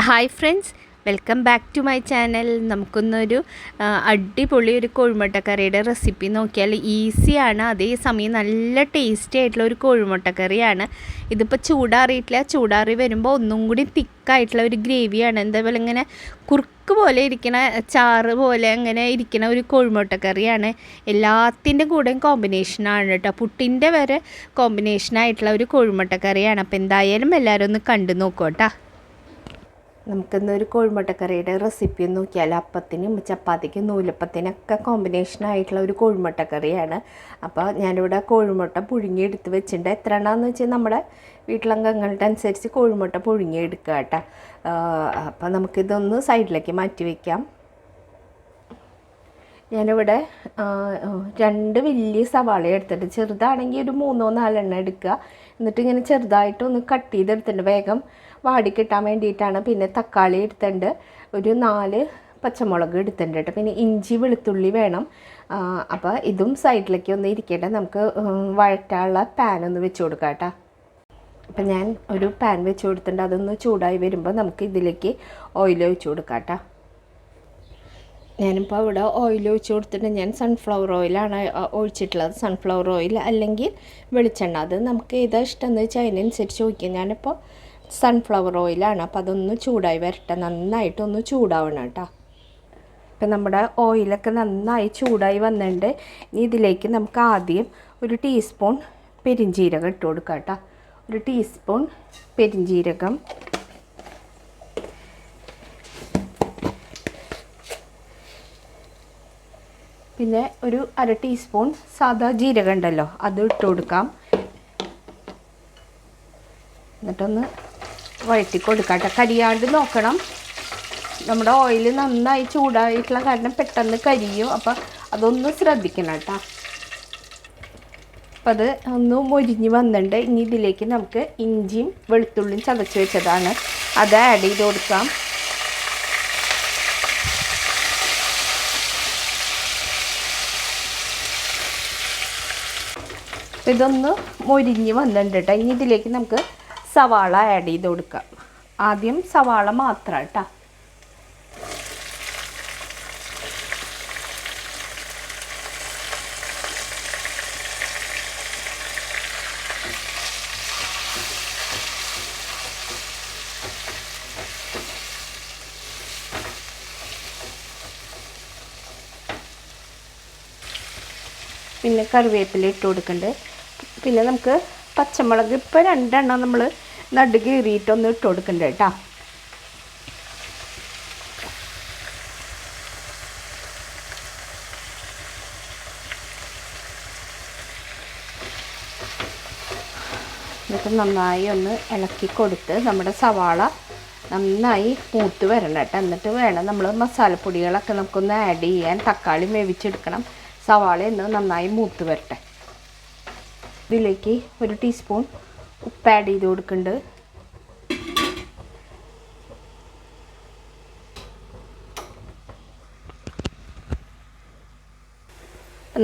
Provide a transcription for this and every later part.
Hi friends, welcome back to my channel. നമുക്കൊന്നൊരു അടിപൊളി ഒരു കോഴിമുട്ടക്കറിയുടെ റെസിപ്പി നോക്കിയാൽ. ഈസിയാണ്, അതേസമയം നല്ല ടേസ്റ്റി ആയിട്ടുള്ള ഒരു കോഴിമുട്ടക്കറിയാണ്. ഇതിപ്പോൾ ചൂടാറിയിട്ടില്ല, ചൂടാറി വരുമ്പോൾ ഒന്നും കൂടി തിക്കായിട്ടുള്ള ഒരു ഗ്രേവിയാണ്. എന്താപോലെ ഇങ്ങനെ കുറുക്ക് പോലെ ഇരിക്കണ, ചാറ് പോലെ അങ്ങനെ ഇരിക്കണ ഒരു കോഴിമുട്ടക്കറിയാണ്. എല്ലാത്തിൻ്റെ കൂടെയും കോമ്പിനേഷനാണ് കേട്ടോ. പുട്ടിൻ്റെ വരെ കോമ്പിനേഷനായിട്ടുള്ള ഒരു കോഴിമുട്ടക്കറിയാണ്. അപ്പോൾ എന്തായാലും എല്ലാവരും ഒന്ന് കണ്ടു നോക്കൂ കേട്ടോ. നമുക്കിന്നൊരു കോഴിമുട്ടക്കറിയുടെ റെസിപ്പി നോക്കിയാൽ അപ്പത്തിനും ചപ്പാത്തിക്കും നൂലപ്പത്തിനൊക്കെ കോമ്പിനേഷനായിട്ടുള്ള ഒരു കോഴിമുട്ടക്കറിയാണ്. അപ്പോൾ ഞാനിവിടെ കോഴിമുട്ട പുഴുങ്ങിയെടുത്ത് വെച്ചിട്ടുണ്ട്. എത്ര എണ്ണാന്ന് വെച്ചാൽ നമ്മുടെ വീട്ടിലംഗങ്ങളുടെ അനുസരിച്ച് കോഴിമുട്ട പുഴുങ്ങിയെടുക്കുക കേട്ടോ. അപ്പോൾ നമുക്കിതൊന്ന് സൈഡിലേക്ക് മാറ്റി വയ്ക്കാം. ഞാനിവിടെ 2 വലിയ സവാള എടുത്തിട്ട്, ചെറുതാണെങ്കിൽ ഒരു 3-4 എടുക്കുക. എന്നിട്ട് ഇങ്ങനെ ചെറുതായിട്ടൊന്ന് കട്ട് ചെയ്തെടുത്തിട്ടുണ്ട്, വേഗം വാടിക്കിട്ടാൻ വേണ്ടിയിട്ടാണ്. പിന്നെ തക്കാളി എടുത്തിട്ടുണ്ട്, ഒരു 4 പച്ചമുളക് എടുത്തിട്ടുണ്ട് കേട്ടോ. പിന്നെ ഇഞ്ചി വെളുത്തുള്ളി വേണം. അപ്പോൾ ഇതും സൈഡിലേക്ക് ഒന്ന് ഇരിക്കട്ടെ. നമുക്ക് വഴറ്റാനുള്ള പാനൊന്ന് വെച്ച് കൊടുക്കാം കേട്ടോ. അപ്പം ഞാൻ ഒരു പാൻ വെച്ച് കൊടുത്തിട്ടുണ്ട്. അതൊന്ന് ചൂടായി വരുമ്പോൾ നമുക്ക് ഇതിലേക്ക് ഓയിൽ ഒഴിച്ച് കൊടുക്കാം കേട്ടോ. ഞാനിപ്പോൾ ഇവിടെ ഓയിൽ ഒഴിച്ച് കൊടുത്തിട്ട് ഞാൻ സൺഫ്ലവർ ഓയിലാണ് ഒഴിച്ചിട്ടുള്ളത്. സൺഫ്ലവർ ഓയിൽ അല്ലെങ്കിൽ വെളിച്ചെണ്ണ, അത് നമുക്ക് ഏതാ ഇഷ്ടം എന്ന് വെച്ചാൽ അതിനനുസരിച്ച് ഒഴിക്കാം. ഞാനിപ്പോൾ സൺഫ്ലവർ ഓയിലാണ്. അപ്പോൾ അതൊന്ന് ചൂടായി വരട്ടെ, നന്നായിട്ടൊന്ന് ചൂടാവണം കേട്ടോ. ഇപ്പം നമ്മുടെ ഓയിലൊക്കെ നന്നായി ചൂടായി വന്നിട്ടുണ്ട്. ഇനി ഇതിലേക്ക് നമുക്ക് ആദ്യം ഒരു ടീസ്പൂൺ പെരിഞ്ജീരകം ഇട്ട് കൊടുക്കാം കേട്ടോ. ഒരു ടീസ്പൂൺ പെരിഞ്ജീരകം, പിന്നെ ഒരു 1/2 ടീസ്പൂൺ സാദാ ജീരകം ഉണ്ടല്ലോ, അത് ഇട്ട് കൊടുക്കാം. എന്നിട്ടൊന്ന് വഴറ്റി കൊടുക്കാം കേട്ടോ. കരിയാണ്ട് നോക്കണം. നമ്മുടെ ഓയിൽ നന്നായി ചൂടായിട്ടുള്ള കാരണം പെട്ടെന്ന് കരിയും. അപ്പോൾ അതൊന്ന് ശ്രദ്ധിക്കണം കേട്ടോ. അപ്പം അത് ഒന്ന് മൊരിഞ്ഞ് വന്നിട്ടുണ്ട്. ഇനി ഇതിലേക്ക് നമുക്ക് ഇഞ്ചിയും വെളുത്തുള്ളിയും ചതച്ച് വെച്ചതാണ്, അത് ആഡ് ചെയ്ത് കൊടുക്കാം. ഇതൊന്ന് മൊരിഞ്ഞ് വന്നിട്ടുണ്ട് കേട്ടോ. ഇനി ഇതിലേക്ക് നമുക്ക് സവാള ആഡ് ചെയ്ത് കൊടുക്കാം. ആദ്യം സവാള മാത്രം കേട്ടോ. പിന്നെ കറിവേപ്പില ഇട്ട് കൊടുക്കുന്നുണ്ട്. പിന്നെ നമുക്ക് പച്ചമുളക് ഇപ്പോൾ 2 എണ്ണം നമ്മൾ നടുക്ക് കീറിയിട്ടൊന്ന് ഇട്ട് കൊടുക്കുന്നുണ്ട് കേട്ടോ. എന്നിട്ട് നന്നായി ഒന്ന് ഇളക്കി കൊടുത്ത് നമ്മുടെ സവാള നന്നായി മൂത്ത് വരണം കേട്ടോ. എന്നിട്ട് വേണം നമ്മൾ മസാലപ്പൊടികളൊക്കെ നമുക്കൊന്ന് ആഡ് ചെയ്യാൻ. തക്കാളി വേവിച്ചെടുക്കണം, സവാള ഒന്ന് നന്നായി മൂത്ത് വരട്ടെ. ഇതിലേക്ക് ഒരു ടീസ്പൂൺ ഉപ്പ് ആഡ് ചെയ്ത് കൊടുക്കുന്നുണ്ട്.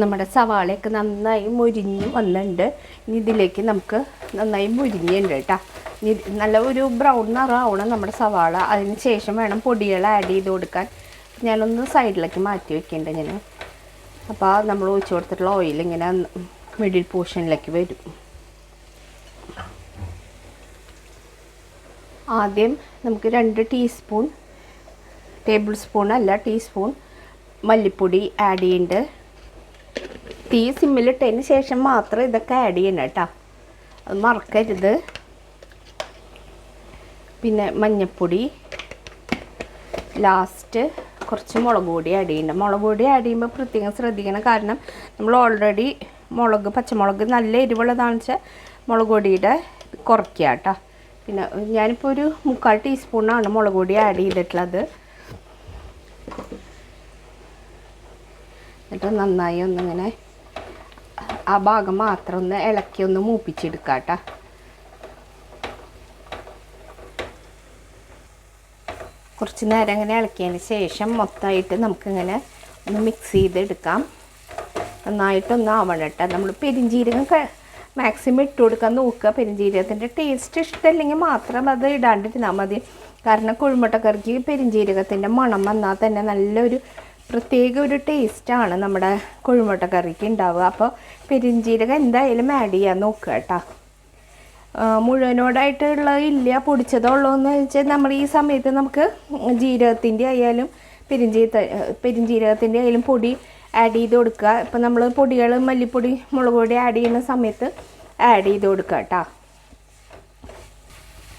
നമ്മുടെ സവാളയൊക്കെ നന്നായി മൊരിഞ്ഞ് വന്നിട്ടുണ്ട്. ഇനി ഇതിലേക്ക് നമുക്ക് നന്നായി മൊരിഞ്ഞുണ്ട് കേട്ടോ. ഇനി നല്ല ഒരു ബ്രൗൺ നിറമാവണം നമ്മുടെ സവാള. അതിന് ശേഷം വേണം പൊടികൾ ആഡ് ചെയ്ത് കൊടുക്കാൻ. ഞാനൊന്ന് സൈഡിലേക്ക് മാറ്റി വെക്കേണ്ടത് ഞാൻ. അപ്പോൾ നമ്മൾ ഒഴിച്ച് കൊടുത്തിട്ടുള്ള ഓയിൽ ഇങ്ങനെ മിഡിൽ പോർഷനിലേക്ക് വരും. ആദ്യം നമുക്ക് 2 ടീസ്പൂൺ, ടേബിൾ സ്പൂൺ അല്ല ടീസ്പൂൺ മല്ലിപ്പൊടി ആഡ് ചെയ്യുന്നുണ്ട്. തീ സിമ്മിലിട്ടതിന് ശേഷം മാത്രം ഇതൊക്കെ ആഡ് ചെയ്യണം കേട്ടോ, അത് മറക്കരുത്. പിന്നെ മഞ്ഞൾപ്പൊടി, ലാസ്റ്റ് കുറച്ച് മുളക് പൊടി ആഡ് ചെയ്യുന്നുണ്ട്. മുളക് പൊടി ആഡ് ചെയ്യുമ്പോൾ പ്രത്യേകം ശ്രദ്ധിക്കണം, കാരണം നമ്മൾ ഓൾറെഡി പച്ചമുളക് നല്ല എരിവുള്ളതാണെന്ന് വെച്ചാൽ മുളക് പൊടിയുടെ കുറയ്ക്കുക കേട്ടോ. പിന്നെ ഞാനിപ്പോൾ ഒരു 3/4 ടീസ്പൂണാണ് മുളക് പൊടി ആഡ് ചെയ്തിട്ടുള്ളത്. എന്നിട്ട് നന്നായി ഒന്നിങ്ങനെ ആ ഭാഗം മാത്രം ഒന്ന് ഇളക്കി ഒന്ന് മൂപ്പിച്ചെടുക്കുക കേട്ടോ. കുറച്ച് നേരം ഇങ്ങനെ ഇളക്കിയതിന് ശേഷം മൊത്തമായിട്ട് നമുക്കിങ്ങനെ ഒന്ന് മിക്സ് ചെയ്തെടുക്കാം. നന്നായിട്ടൊന്ന് ആവണം കേട്ടോ. നമ്മൾ പെരിഞ്ജീരകം മാക്സിമം ഇട്ട് കൊടുക്കാൻ നോക്കുക. പെരുംജീരകത്തിൻ്റെ ടേസ്റ്റ് ഇഷ്ടമില്ലെങ്കിൽ മാത്രം അത് ഇടാണ്ടിരുന്നാൽ മതി. കാരണം കുഴിമുട്ടക്കറിക്ക് പെരിഞ്ജീരകത്തിൻ്റെ മണം വന്നാൽ തന്നെ നല്ലൊരു പ്രത്യേക ഒരു ടേസ്റ്റാണ് നമ്മുടെ കുഴിമുട്ടക്കറിക്ക് ഉണ്ടാവുക. അപ്പോൾ പെരിഞ്ജീരകം എന്തായാലും ആഡ് ചെയ്യാൻ നോക്കുക കേട്ടോ. മുഴുവനോടായിട്ടുള്ള ഇല്ല, പൊടിച്ചതുള്ളൂ എന്ന് വെച്ചാൽ നമ്മൾ ഈ സമയത്ത് നമുക്ക് ജീരകത്തിൻ്റെ ആയാലും പെരിഞ്ജീരകത്തിൻ്റെ ആയാലും പൊടി ആഡ് ചെയ്ത് കൊടുക്കുക. ഇപ്പം നമ്മൾ പൊടികൾ മല്ലിപ്പൊടി മുളക് പൊടി ആഡ് ചെയ്യുന്ന സമയത്ത് ആഡ് ചെയ്ത് കൊടുക്കുക കേട്ടോ.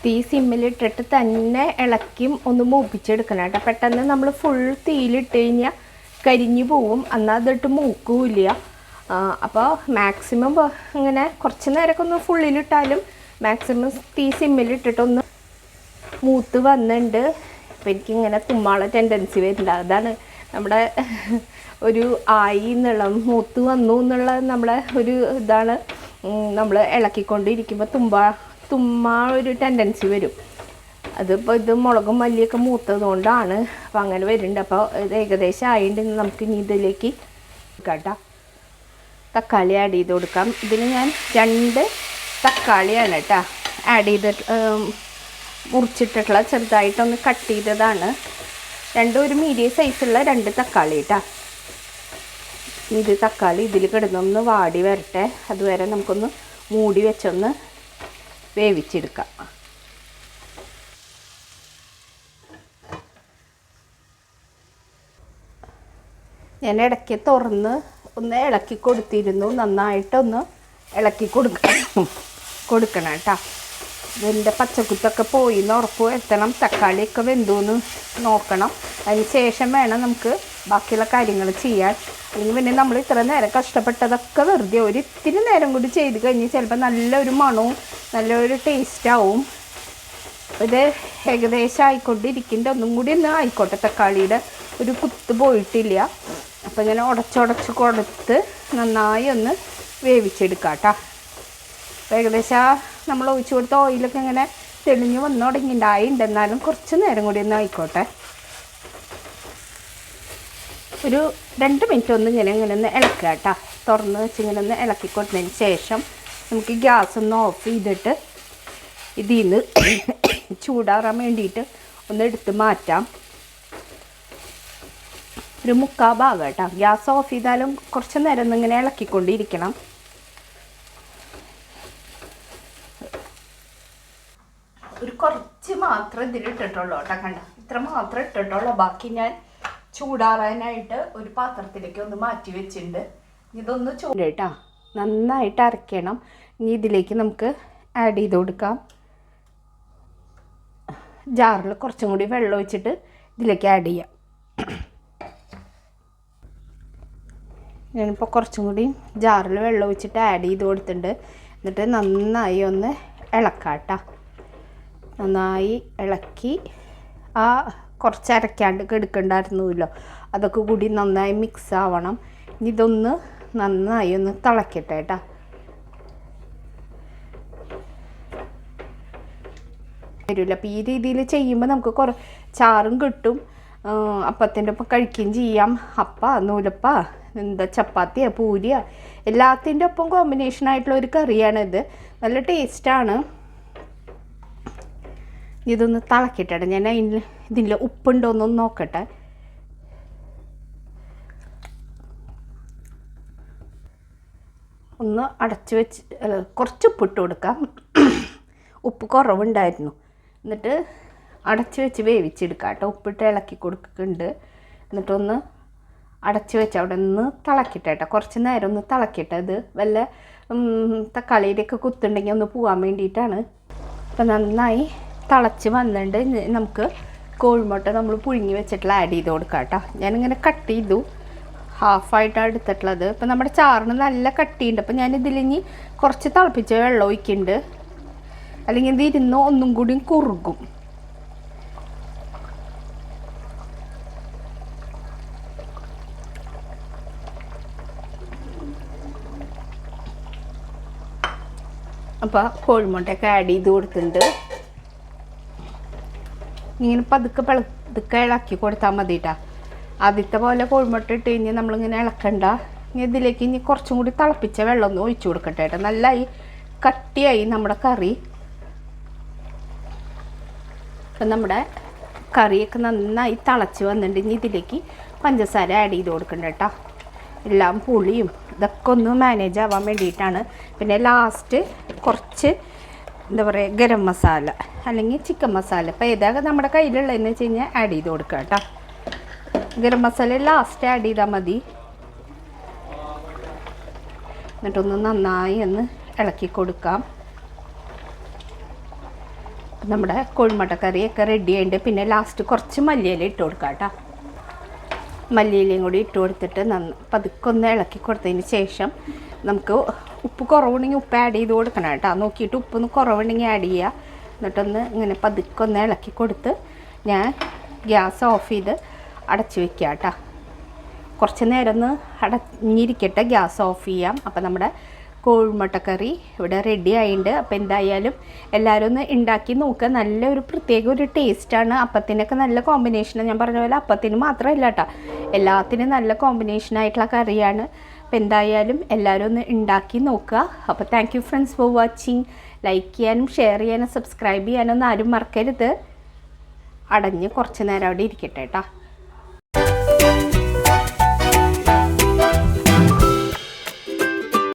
തീ സിമ്മിലിട്ടിട്ട് തന്നെ ഇളക്കി ഒന്ന് മൂപ്പിച്ചെടുക്കണം കേട്ടോ. പെട്ടെന്ന് നമ്മൾ ഫുൾ തീയിലിട്ട് കഴിഞ്ഞാൽ കരിഞ്ഞു പോവും, എന്നാൽ അതിട്ട് മൂക്കില്ല. അപ്പോൾ മാക്സിമം ഇങ്ങനെ കുറച്ച് നേരമൊക്കെ ഒന്ന് ഫുള്ളിലിട്ടാലും മാക്സിമം തീ സിമ്മിലിട്ടിട്ടൊന്ന് മൂത്ത് വന്നിട്ടുണ്ട്. അപ്പോൾ എനിക്കിങ്ങനെ തുമ്മാള ടെൻഡൻസി വരുന്നുണ്ട്. അതാണ് നമ്മുടെ ഒരു ആയി എന്നുള്ള മൂത്ത് വന്നു എന്നുള്ള നമ്മളെ ഒരു ഇതാണ്. നമ്മൾ ഇളക്കിക്കൊണ്ടിരിക്കുമ്പോൾ തുമ്മാ ഒരു ടെൻഡൻസി വരും. അതിപ്പോൾ ഇത് മുളകും മല്ലിയൊക്കെ മൂത്തതുകൊണ്ടാണ് അപ്പോൾ അങ്ങനെ വരുന്നുണ്ട്. അപ്പോൾ ഇത് ഏകദേശം ആയിട്ടുണ്ടെങ്കിൽ നമുക്ക് ഇനി ഇതിലേക്ക് കേട്ടോ തക്കാളി ആഡ് ചെയ്ത് കൊടുക്കാം. ഇതിന് ഞാൻ 2 തക്കാളിയാണ് കേട്ടോ ആഡ് ചെയ്തിട്ട് മുറിച്ചിട്ടുള്ള ചെറുതായിട്ടൊന്ന് കട്ട് ചെയ്തതാണ്. ഒരു മീഡിയം സൈസുള്ള 2 തക്കാളി കേട്ടോ. ഇത് തക്കാളി ഇതിൽ കിടന്നൊന്ന് വാടി വരട്ടെ. അതുവരെ നമുക്കൊന്ന് മൂടി വെച്ചൊന്ന് വേവിച്ചെടുക്കാം. ഞാൻ ഇടയ്ക്ക് തുറന്ന് ഒന്ന് ഇളക്കി കൊടുത്തിരുന്നു. നന്നായിട്ടൊന്ന് ഇളക്കി കൊടുക്കണം കേട്ടോ. ഇതിൻ്റെ പച്ചക്കുത്തൊക്കെ പോയി എന്ന് ഉറപ്പ് വരുത്തണം. തക്കാളിയൊക്കെ വെന്തൂന്ന് നോക്കണം. അതിന് ശേഷം വേണം നമുക്ക് ബാക്കിയുള്ള കാര്യങ്ങൾ ചെയ്യാൻ. അല്ലെങ്കിൽ പിന്നെ നമ്മൾ ഇത്ര നേരം കഷ്ടപ്പെട്ടതൊക്കെ വെറുതെ ഇത്തിരി നേരം കൂടി ചെയ്ത് കഴിഞ്ഞ് ചിലപ്പോൾ നല്ലൊരു മണവും നല്ലൊരു ടേസ്റ്റാവും. ഇത് ഏകദേശം ആയിക്കൊണ്ടിരിക്കുന്നുണ്ട്. ഒന്നും കൂടി ഒന്ന് ആയിക്കോട്ടെ. തക്കാളിയുടെ ഒരു കുത്ത് പോയിട്ടില്ല. അപ്പോൾ ഇങ്ങനെ ഉടച്ചുടച്ച് കൊടുത്ത് നന്നായി ഒന്ന് വേവിച്ചെടുക്കാം കേട്ടോ. ഏകദേശം നമ്മൾ ഒഴിച്ചു കൊടുത്ത ഓയിലൊക്കെ ഇങ്ങനെ തെളിഞ്ഞ് വന്നു തുടങ്ങിയിട്ടുണ്ടായിട്ടുണ്ട്. എന്നാലും കുറച്ച് നേരം കൂടി ഒന്ന് ആയിക്കോട്ടെ. ഒരു 2 മിനിറ്റ് ഒന്ന് ഇങ്ങനെ ഒന്ന് ഇളക്കുക കേട്ടോ. തുറന്ന് വെച്ച് ഇങ്ങനെ ഒന്ന് ഇളക്കി കൊടുത്തതിന് ശേഷം നമുക്ക് ഗ്യാസ് ഒന്ന് ഓഫ് ചെയ്തിട്ട് ഇതിൽ നിന്ന് ചൂടാറാൻ വേണ്ടിയിട്ട് ഒന്ന് എടുത്ത് മാറ്റാം. ഒരു 3/4 ഭാഗം കേട്ടോ. ഗ്യാസ് ഓഫ് ചെയ്താലും കുറച്ച് നേരം ഒന്നിങ്ങനെ ഇളക്കിക്കൊണ്ടിരിക്കണം. ഒരു കുറച്ച് മാത്രം ഇതിലിട്ടിട്ടുള്ളൂ കേട്ടോ. കണ്ട ഇത്ര മാത്രം ഇട്ടിട്ടുള്ളൂ. ബാക്കി ഞാൻ ചൂടാറാനായിട്ട് ഒരു പാത്രത്തിലേക്ക് ഒന്ന് മാറ്റി വെച്ചിട്ടുണ്ട്. ഇതൊന്ന് കേട്ടോ നന്നായിട്ട് അരയ്ക്കണം. ഇനി ഇതിലേക്ക് നമുക്ക് ആഡ് ചെയ്ത് കൊടുക്കാം. ജാറിൽ കുറച്ചും കൂടി വെള്ളം ഒഴിച്ചിട്ട് ഇതിലേക്ക് ആഡ് ചെയ്യാം. ഞാനിപ്പോൾ കുറച്ചും കൂടി ജാറിൽ വെള്ളം ഒഴിച്ചിട്ട് ആഡ് ചെയ്ത് കൊടുത്തിട്ടുണ്ട്. എന്നിട്ട് നന്നായി ഒന്ന് ഇളക്കാം കേട്ടോ. നന്നായി ഇളക്കി കുറച്ച് അരയ്ക്കാണ്ട് എടുക്കണ്ടായിരുന്നല്ലോ, അതൊക്കെ കൂടി നന്നായി മിക്സ് ആവണം. ഇതൊന്ന് നന്നായി ഒന്ന് തിളക്കട്ടെ കേട്ടോ. വരില്ല. അപ്പോൾ ഈ രീതിയിൽ ചെയ്യുമ്പോൾ നമുക്ക് ചാറും കിട്ടും, അപ്പത്തിൻ്റെ ഒപ്പം കഴിക്കുകയും ചെയ്യാം. നൂലപ്പ എന്താ ചപ്പാത്തിയോ പൂരിയോ എല്ലാത്തിൻ്റെ ഒപ്പം കോമ്പിനേഷനായിട്ടുള്ള ഒരു കറിയാണിത്. നല്ല ടേസ്റ്റാണ്. ഇതൊന്ന് തിളക്കിട്ടെ. ഞാൻ ഇതിൽ ഉപ്പുണ്ടോയെന്നൊന്ന് നോക്കട്ടെ. ഒന്ന് അടച്ച് വെച്ച് കുറച്ച് ഉപ്പിട്ട് കൊടുക്കാം. ഉപ്പ് കുറവുണ്ടായിരുന്നു. എന്നിട്ട് അടച്ച് വെച്ച് വേവിച്ചെടുക്കാം കേട്ടോ. ഉപ്പിട്ട് ഇളക്കി കൊടുക്കുന്നുണ്ട്. എന്നിട്ടൊന്ന് അടച്ച് വെച്ച് അവിടെ നിന്ന് തിളക്കിട്ടെ കേട്ടോ. കുറച്ച് നേരം ഒന്ന് തിളക്കിട്ടെ. ഇത് വല്ല തക്കാളിയുടെയൊക്കെ കുത്തുണ്ടെങ്കിൽ ഒന്ന് പോകാൻ വേണ്ടിയിട്ടാണ്. അപ്പം നന്നായി തിളച്ച് വന്നിട്ട് നമുക്ക് കോഴിമുട്ട നമ്മൾ പുഴുങ്ങി വെച്ചിട്ടുള്ള ആഡ് ചെയ്ത് കൊടുക്കാം കേട്ടോ. ഞാനിങ്ങനെ കട്ട് ചെയ്തു, ഹാഫായിട്ടാണ് എടുത്തിട്ടുള്ളത്. ഇപ്പം നമ്മുടെ ചാറിന് നല്ല കട്ടിയുണ്ട്. അപ്പം ഞാനിതിലിനി കുറച്ച് തിളപ്പിച്ച വെള്ളം ഒഴിക്കുന്നുണ്ട്. അല്ലെങ്കിൽ ഇതിരുന്ന് ഒന്നും കൂടി കുറുകും. അപ്പോൾ കോഴിമുട്ടയൊക്കെ ആഡ് ചെയ്ത് കൊടുത്തിട്ടുണ്ട്. ഇങ്ങനെ പതുക്കെ ഇളക്കി കൊടുത്താൽ മതി കേട്ടോ. ആദ്യത്തെ പോലെ കോഴിമുട്ട ഇട്ട് കഴിഞ്ഞാൽ നമ്മളിങ്ങനെ ഇളക്കണ്ട. ഇനി ഇതിലേക്ക് ഇനി കുറച്ചും കൂടി തിളപ്പിച്ച വെള്ളം ഒന്ന് ഒഴിച്ചു കൊടുക്കട്ടെ കേട്ടോ. നല്ലതായി കട്ടിയായി നമ്മുടെ കറി. അപ്പം നമ്മുടെ കറിയൊക്കെ നന്നായി തിളച്ച് വന്നിട്ടുണ്ട്. ഇനി ഇതിലേക്ക് പഞ്ചസാര ആഡ് ചെയ്ത് കൊടുക്കണ്ട കേട്ടോ. എല്ലാം പുളിയും ഇതൊക്കെ ഒന്ന് മാനേജ് ആവാൻ വേണ്ടിയിട്ടാണ്. പിന്നെ ലാസ്റ്റ് കുറച്ച് എന്താ പറയുക ഗരം മസാല അല്ലെങ്കിൽ ചിക്കൻ മസാല, ഇപ്പോൾ ഏതാ നമ്മുടെ കയ്യിലുള്ളതെന്ന് വെച്ച് കഴിഞ്ഞാൽ ആഡ് ചെയ്ത് കൊടുക്കുക കേട്ടോ. ഗരം മസാല ലാസ്റ്റ് ആഡ് ചെയ്താൽ മതി. എന്നിട്ടൊന്ന് നന്നായി ഒന്ന് ഇളക്കി കൊടുക്കാം. നമ്മുടെ കോഴിമുട്ടക്കറിയൊക്കെ റെഡി ആയിട്ട് പിന്നെ ലാസ്റ്റ് കുറച്ച് മല്ലിയില ഇട്ട് കൊടുക്കാം കേട്ടോ. മല്ലിയിലയും കൂടി ഇട്ട് കൊടുത്തിട്ട് പതുക്കെ ഒന്ന് ഇളക്കി കൊടുത്തതിന് ശേഷം നമുക്ക് ഉപ്പ് കുറവുണ്ടെങ്കിൽ ഉപ്പ് ആഡ് ചെയ്ത് കൊടുക്കണം കേട്ടോ. നോക്കിയിട്ട് ഉപ്പൊന്ന് കുറവുണ്ടെങ്കിൽ ആഡ് ചെയ്യുക. എന്നിട്ടൊന്ന് ഇങ്ങനെ പതുക്കെ ഒന്ന് ഇളക്കി കൊടുത്ത് ഞാൻ ഗ്യാസ് ഓഫ് ചെയ്ത് അടച്ച് വെക്കുക കേട്ടോ. കുറച്ച് നേരം ഒന്ന് അടഞ്ഞിരിക്കട്ടെ, ഗ്യാസ് ഓഫ് ചെയ്യാം. അപ്പോൾ നമ്മുടെ കോഴിമുട്ടക്കറി ഇവിടെ റെഡി ആയിട്ടുണ്ട്. അപ്പോൾ എന്തായാലും എല്ലാവരും ഒന്ന് ഉണ്ടാക്കി നോക്കുക. നല്ലൊരു പ്രത്യേക ഒരു ടേസ്റ്റാണ്. അപ്പത്തിനൊക്കെ നല്ല കോമ്പിനേഷനാണ്. ഞാൻ പറഞ്ഞ പോലെ അപ്പത്തിന് മാത്രമല്ല കേട്ടോ, എല്ലാത്തിനും നല്ല കോമ്പിനേഷനായിട്ടുള്ള കറിയാണ്. അപ്പോൾ എന്തായാലും എല്ലാവരും ഒന്ന് ഉണ്ടാക്കി നോക്കുക. അപ്പോൾ thank you friends for watching. Like ചെയ്യാനും ഷെയർ ചെയ്യാനും സബ്സ്ക്രൈബ് ചെയ്യാനൊന്നും ആരും മറക്കരുത്. അടഞ്ഞ് കുറച്ച് നേരം അവിടെ ഇരിക്കട്ടെ കേട്ടോ.